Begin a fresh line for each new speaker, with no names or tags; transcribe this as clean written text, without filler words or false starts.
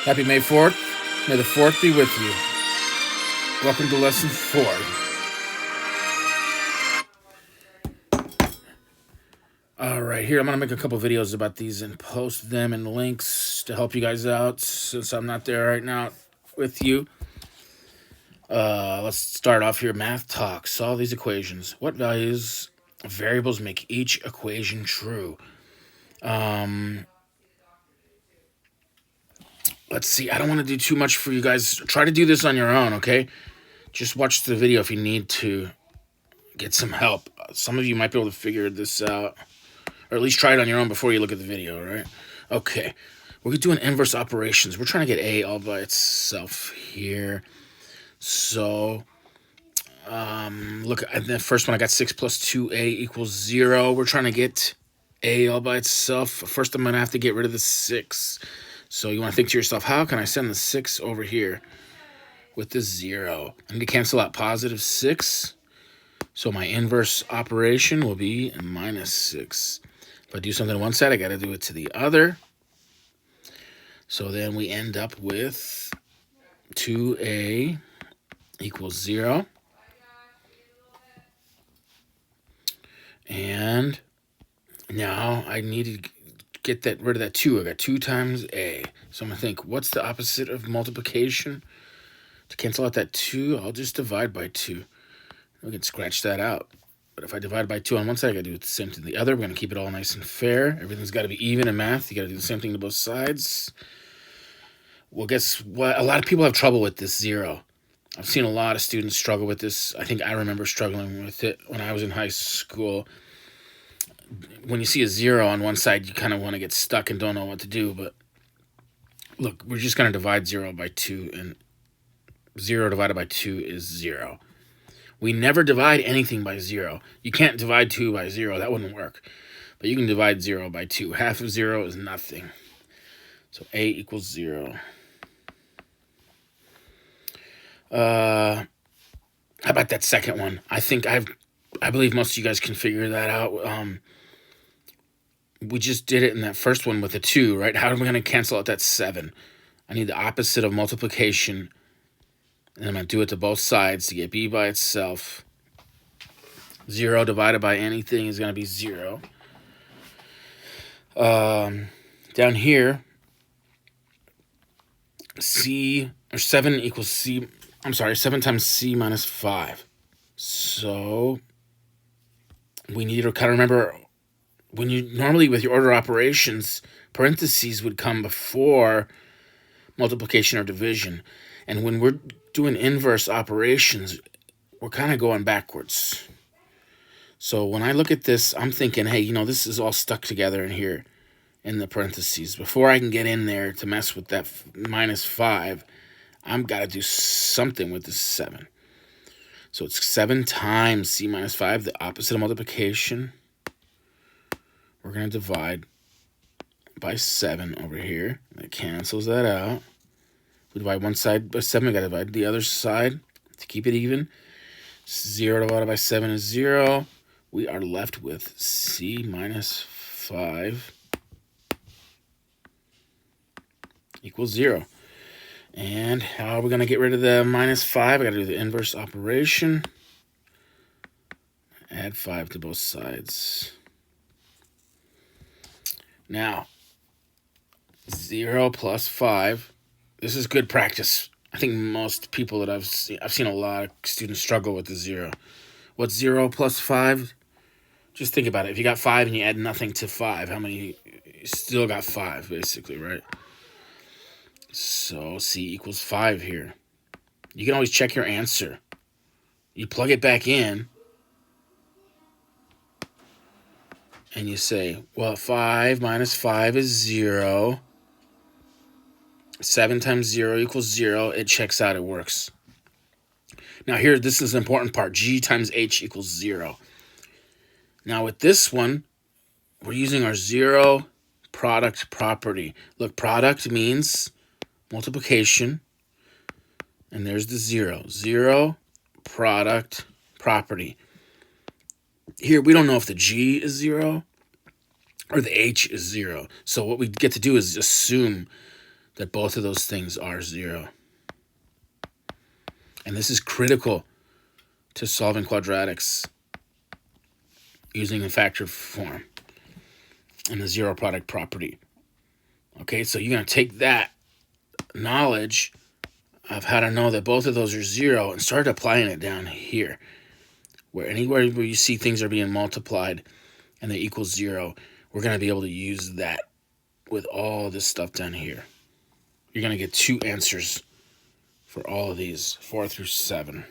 Happy May 4th. May the 4th be with you. Welcome to lesson 4. All right, here I'm going to make a couple videos about these and post them in links to help you guys out since I'm not there right now with you. Let's start off here. Math talk. Solve these equations. What values of variables make each equation true? Let's see. I don't want to do too much for you guys. Try to do this on your own, okay? Just watch the video if you need to get some help. Some of you might be able to figure this out, or at least try it on your own before you look at the video, right? Okay, we're doing inverse operations. We're trying to get a all by itself here. So, look at the first one. I got 6 plus 2a equals 0. We're trying to get a all by itself. First, I'm going to have to get rid of the 6. So you want to think to yourself, how can I send the 6 over here with the 0? I need to cancel out positive 6. So my inverse operation will be minus 6. If I do something on one side, I got to do it to the other. So then we end up with 2a equals 0. And now I need to get rid of that 2. I got 2 times a. So I'm going to think, what's the opposite of multiplication? To cancel out that 2, I'll just divide by 2. We can scratch that out. But if I divide by 2 on one side, I got to do the same to the other. We're going to keep it all nice and fair. Everything's got to be even in math. You got to do the same thing to both sides. Well, guess what? A lot of people have trouble with this 0. I've seen a lot of students struggle with this. I think I remember struggling with it when I was in high school. When you see a 0 on one side, you kind of want to get stuck and don't know what to do. But look, we're just going to divide 0 by 2, and 0 divided by 2 is 0. We never divide anything by 0. You can't divide 2 by 0. That wouldn't work. But you can divide 0 by 2. Half of 0 is nothing. So a equals 0. How about that second one? I believe most of you guys can figure that out. We just did it in that first one with a 2, right? How are we going to cancel out that 7? I need the opposite of multiplication. And I'm going to do it to both sides to get b by itself. 0 divided by anything is going to be 0. Down here, 7 equals c. I'm sorry, 7 times c minus 5. So we need to kind of remember, when you normally with your order operations, parentheses would come before multiplication or division. And when we're doing inverse operations, we're kind of going backwards. So when I look at this, I'm thinking, hey, this is all stuck together in here in the parentheses. Before I can get in there to mess with that minus 5, I've got to do something with this 7. So it's 7 times c minus 5, the opposite of multiplication. We're going to divide by 7 over here. That cancels that out. We divide one side by 7. We got to divide the other side to keep it even. 0 divided by 7 is 0. We are left with c minus 5 equals 0. And how are we going to get rid of the minus 5? I got to do the inverse operation. Add 5 to both sides. Now, 0 plus 5. This is good practice. I think most people that I've seen a lot of students struggle with the 0. What's 0 plus 5? Just think about it. If you got 5 and you add nothing to 5, how many? You still got 5, basically, right? So c equals 5 here. You can always check your answer. You plug it back in, and you say, well, 5 minus 5 is 0. 7 times 0 equals 0. It checks out. It works. Now here, this is the important part. G times h equals 0. Now with this one, we're using our 0 product property. Look, product means multiplication. And there's the 0. 0 product property. Here, we don't know if the G is 0 or the H is 0. So what we get to do is assume that both of those things are 0. And this is critical to solving quadratics using a factor form and the zero product property. Okay, so you're going to take that knowledge of how to know that both of those are 0 and start applying it down here. Where anywhere where you see things are being multiplied and they equal 0, we're going to be able to use that with all this stuff down here. You're going to get 2 answers for all of these, 4 through 7.